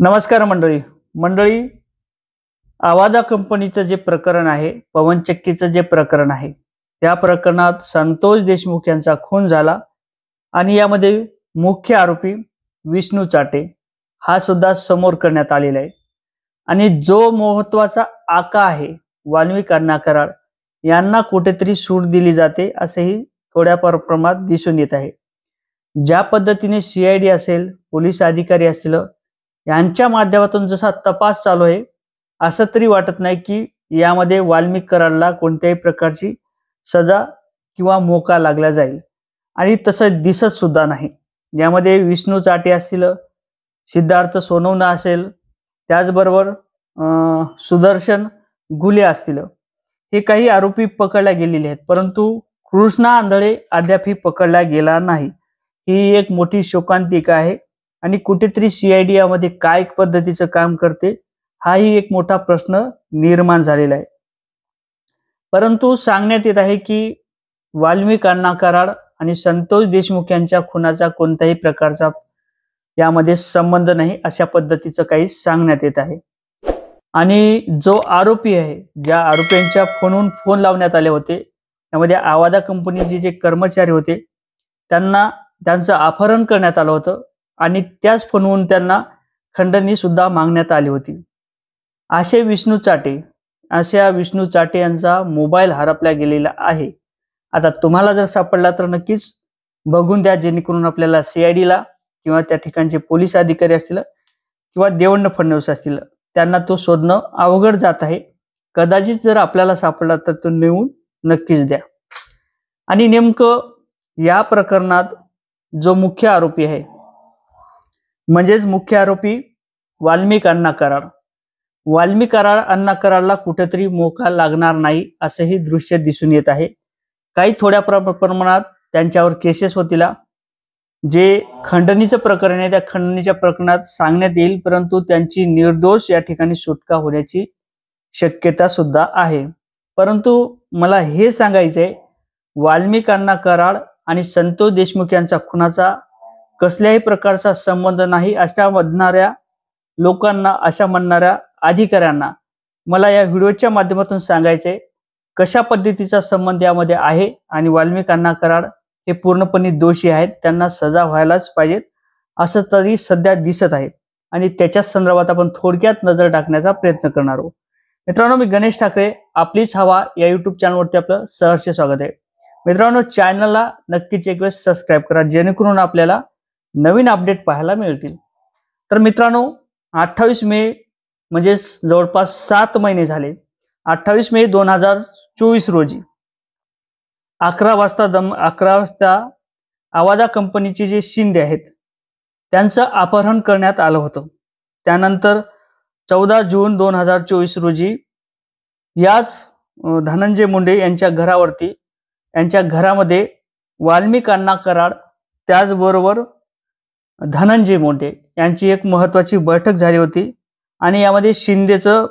नमस्कार मंडळी मंडळी आवाजा कंपनीचं जे प्रकरण आहे, पवनचक्कीचं जे प्रकरण आहे, त्या प्रकरणात संतोष देशमुख यांचा खून झाला आणि यामध्ये मुख्य आरोपी विष्णू चाटे हा सुद्धा समोर करण्यात आलेला आहे। आणि जो महत्त्वाचा आका आहे वाल्मिक अण्णा कराड यांना कुठेतरी सूट दिली जाते असेही थोड्या प्रमाणात दिसून येत आहे। ज्या पद्धतीने सीआयडी असेल, पोलीस अधिकारी असतील यांच्या माध्यमातून जसा तपास चालू आहे, असं तरी वाटत नाही की यामध्ये वाल्मिक कराडला कोणत्याही प्रकारची सजा किंवा मोका लागला जाईल आणि तसं दिसत सुद्धा नाही। यामध्ये विष्णू चाटे असतील, सिद्धार्थ सोनवणे असेल, त्याचबरोबर सुदर्शन गुले असतील, हे काही आरोपी पकडले गेलेले आहेत, परंतु कृष्णा आंधळे अद्यापही पकडला गेला नाही। ही एक मोठी शोकांतिका आहे आणि कुठेतरी सीआयडी यामध्ये काय पद्धतीचं काम करते हाही एक मोठा प्रश्न निर्माण झालेला आहे। परंतु सांगण्यात येत आहे की वाल्मिक अण्णा कराड आणि संतोष देशमुख यांच्या खुनाचा कोणत्याही प्रकारचा यामध्ये संबंध नाही अशा पद्धतीचं काही सांगण्यात येत आहे। आणि जो आरोपी आहे, ज्या आरोपींच्या फोनवरून फोन लावण्यात आले होते, त्यामध्ये आवाजा कंपनीचे जे कर्मचारी होते त्यांचं अपहरण करण्यात आलं होतं आणि त्याच फोनवरून त्यांना खंडणी सुद्धा मागण्यात आली होती। अशा विष्णू चाटे यांचा मोबाईल हरपला गेलेला आहे। आता तुम्हाला जर सापडला तर नक्कीच बघून द्या, जेणेकरून आपल्याला सीआयडीला किंवा त्या ठिकाणचे पोलीस अधिकारी असतील किंवा देवेंद्र फडणवीस असतील त्यांना तो शोधणं अवघड जात आहे। कदाचित जर आपल्याला सापडला तर तो नेऊन नक्कीच द्या। आणि नेमकं या प्रकरणात जो मुख्य आरोपी आहे, म्हणजेच मुख्य आरोपी वाल्मिक अण्णा कराडला कुठेतरी मोका लागणार नाही असंही दृश्य दिसून येत आहे। काही थोड्या प्रमाणात त्यांच्यावर केसेस होतील, जे खंडणीचं प्रकरण आहे त्या खंडणीच्या प्रकरणात सांगण्यात येईल, परंतु त्यांची निर्दोष या ठिकाणी सुटका होण्याची शक्यता सुद्धा आहे। परंतु मला हे सांगायचंय, वाल्मिक अण्णा कराड आणि संतोष देशमुख यांचा खुनाचा कसल्याही प्रकारचा संबंध नाही अशा म्हणणाऱ्या लोकांना, अशा म्हणणाऱ्या अधिकाऱ्यांना मला या व्हिडिओच्या माध्यमातून सांगायचंय कशा पद्धतीचा संबंध यामध्ये आहे आणि वाल्मिक अण्णा कराड हे पूर्णपणे दोषी आहेत, त्यांना सजा व्हायलाच पाहिजे असं तरी सध्या दिसत आहे। आणि त्याच्या संदर्भात आपण थोडक्यात नजर टाकण्याचा प्रयत्न करणार आहोत। मित्रांनो, मी गणेश ठाकरे, आपलीच हवा या युट्यूब चॅनलवरती आपलं सहर्ष स्वागत आहे। मित्रांनो, चॅनलला नक्कीच एक वेळेस सबस्क्राईब करा, जेणेकरून आपल्याला नवीन अपडेट पाहायला मिळतील। तर मित्रांनो, 28 मे म्हणजे जवळपास 7 महिने झाले। 28 मे 2024 रोजी 11 वाजता आवाजा कंपनीचे जे शिंदे आहेत त्यांचं अपहरण करण्यात आलं होतं। त्यानंतर 14 जून 2024 रोजी याच धनंजय मुंडे यांच्या घरामध्ये वाल्मिक अण्णा कराड त्याचबरोबर धनंजय मुंडे यांची एक महत्त्वाची बैठक झाली होती आणि यामध्ये शिंदेचं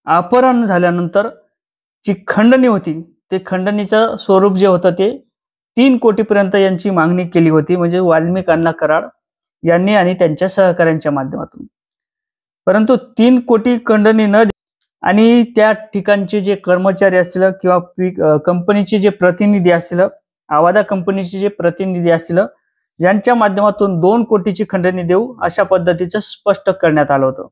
अपहरण झाल्यानंतर जी खंडणी होती, ते खंडणीचं स्वरूप जे होतं ते 3 कोटीपर्यंत यांची मागणी केली होती, म्हणजे वाल्मिक अण्णा कराड यांनी आणि त्यांच्या सहकाऱ्यांच्या माध्यमातून। परंतु 3 कोटी खंडणी न आणि त्या ठिकाणचे जे कर्मचारी असतील किंवा कंपनीचे जे प्रतिनिधी असतील, आवाजा कंपनीचे जे प्रतिनिधी असतील, यांच्या माध्यमातून 2 कोटीची खंडणी देऊ अशा पद्धतीचं स्पष्ट करण्यात आलं होतं।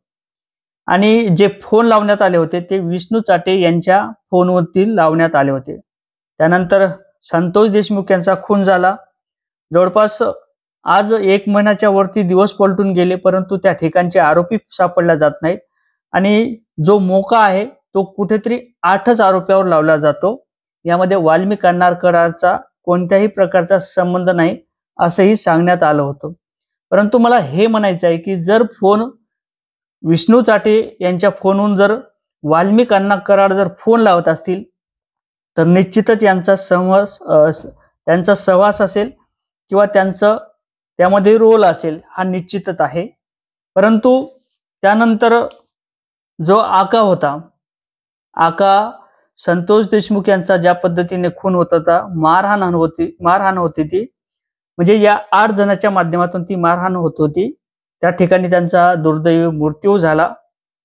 आणि जे फोन लावण्यात आले होते ते विष्णू चाटे यांच्या फोनवरती लावण्यात आले होते। त्यानंतर संतोष देशमुख यांचा खून झाला। जवळपास आज 1 महिन्याच्या वरती दिवस पलटून गेले, परंतु त्या ठिकाणचे आरोपी सापडला जात नाहीत आणि जो मोका आहे तो कुठेतरी 8च आरोपीवर लावला जातो। यामध्ये वाल्मिक अण्णा कराडचा कोणत्याही प्रकारचा संबंध नाही असंही सांगण्यात आलं होतं। परंतु मला हे म्हणायचं आहे की जर फोन विष्णू चाटे यांच्या फोनवरून जर वाल्मिक अण्णा कराड जर फोन लावत असतील तर निश्चितच त्यांचा सहवास असेल किंवा त्यामध्ये रोल असेल हा निश्चितच आहे। परंतु त्यानंतर जो आका संतोष देशमुख यांचा ज्या पद्धतीने खून होत होता, मारहाण होती ती, म्हणजे या 8 जणांच्या माध्यमातून ती मारहाण होत होती, त्या ठिकाणी त्यांचा दुर्दैवी मृत्यू झाला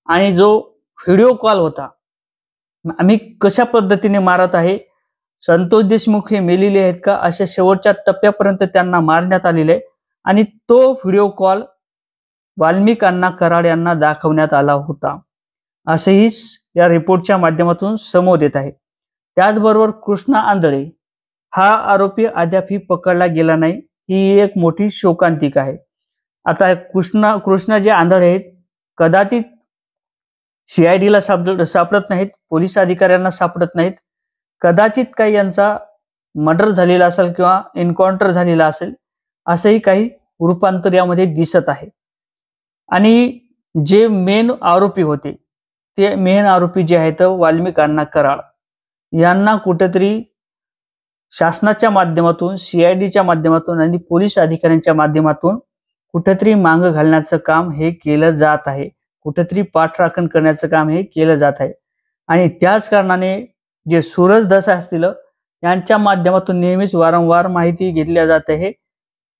आणि जो व्हिडिओ कॉल होता, आम्ही कशा पद्धतीने मारत आहे, संतोष देशमुख हे मेलेले आहेत का, अशा शेवटच्या टप्प्यापर्यंत त्यांना मारण्यात आलेले आहे आणि तो व्हिडिओ कॉल वाल्मिक अण्णा कराड यांना दाखवण्यात आला होता, असेही या रिपोर्टच्या माध्यमातून समोर येत आहे. त्याचबरोबर कृष्णा आंधळे हा आरोपी अद्यापही पकडला गेला नाही, ही एक मोठी शोकांतिका आहे. आता कृष्णा जे आंधळे आहेत, कदाचित CID ला सापडत नाहीत, पोलीस अधिकाऱ्यांना सापडत नाहीत, कदाचित काही यांचा मर्डर झालेला असेल किंवा एन्काउंटर झालेला असेल, असंही काही रूपांतर यामध्ये दिसत आहे. आणि जे मेन आरोपी होते, ते मेन आरोपी जे आहेत वाल्मिक अण्णा कराड यांना कुठेतरी शासनाच्या माध्यमातून, CIDच्या माध्यमातून आणि पोलीस अधिकाऱ्यांच्या माध्यमातून कुठेतरी मागं घालण्याचं काम हे केलं जात आहे, कुठेतरी पाठराखण करण्याचं काम हे केलं जात आहे. आणि त्याच कारणाने जे सूरज धस असतील यांच्या माध्यमातून नेहमीच वारंवार माहिती घेतल्या जात आहे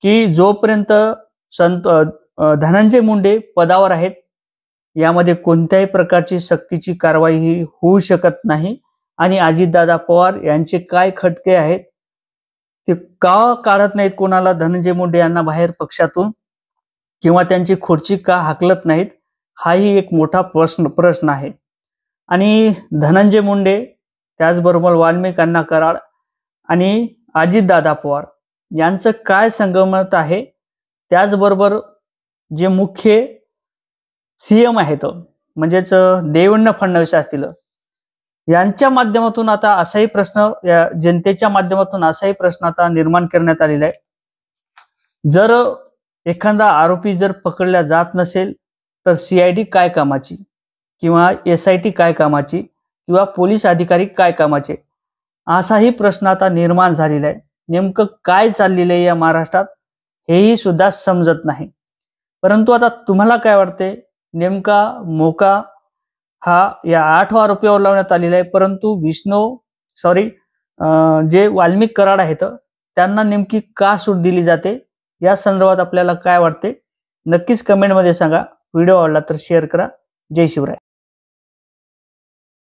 की जोपर्यंत धनंजय मुंडे पदावर आहेत, यामध्ये कोणत्याही प्रकारची सक्तीची कारवाई ही होऊ शकत नाही. आणि अजितदादा पवार यांचे काय खटके आहेत, ते का काढत नाहीत कोणाला, धनंजय मुंडे यांना बाहेर पक्षातून, किंवा त्यांची खुर्ची का हाकलत नाहीत, हाही एक मोठा प्रश्न आहे. आणि धनंजय मुंडे, त्याचबरोबर वाल्मिक अण्णा कराड आणि अजितदादा पवार यांचं काय संगमत आहे, त्याचबरोबर जे मुख्य CM आहेत म्हणजेच देवेंद्र फडणवीस असतील, यांच्या माध्यमातून आता असाही प्रश्न, या जनतेच्या माध्यमातून असाही प्रश्न आता निर्माण करण्यात आलेला आहे. जर एखादा आरोपी जर पकडला जात नसेल तर CID काय कामाची, किंवा SIT काय कामाची, किंवा पोलीस अधिकारी काय कामाचे, असाही प्रश्न आता निर्माण झालेला आहे. नेमकं काय चाललेलं आहे या महाराष्ट्रात हेही सुद्धा समजत नाही. परंतु आता तुम्हाला काय वाटते, नेमका मोका हा या 8 आरोपीवर लावण्यात आलेला आहे, परंतु जे वाल्मिक कराड आहेत त्यांना नेमकी का सूट दिली जाते, या संदर्भात आपल्याला काय वाटते नक्कीच कमेंटमध्ये सांगा. व्हिडिओ आवडला तर शेअर करा. जय शिवराय.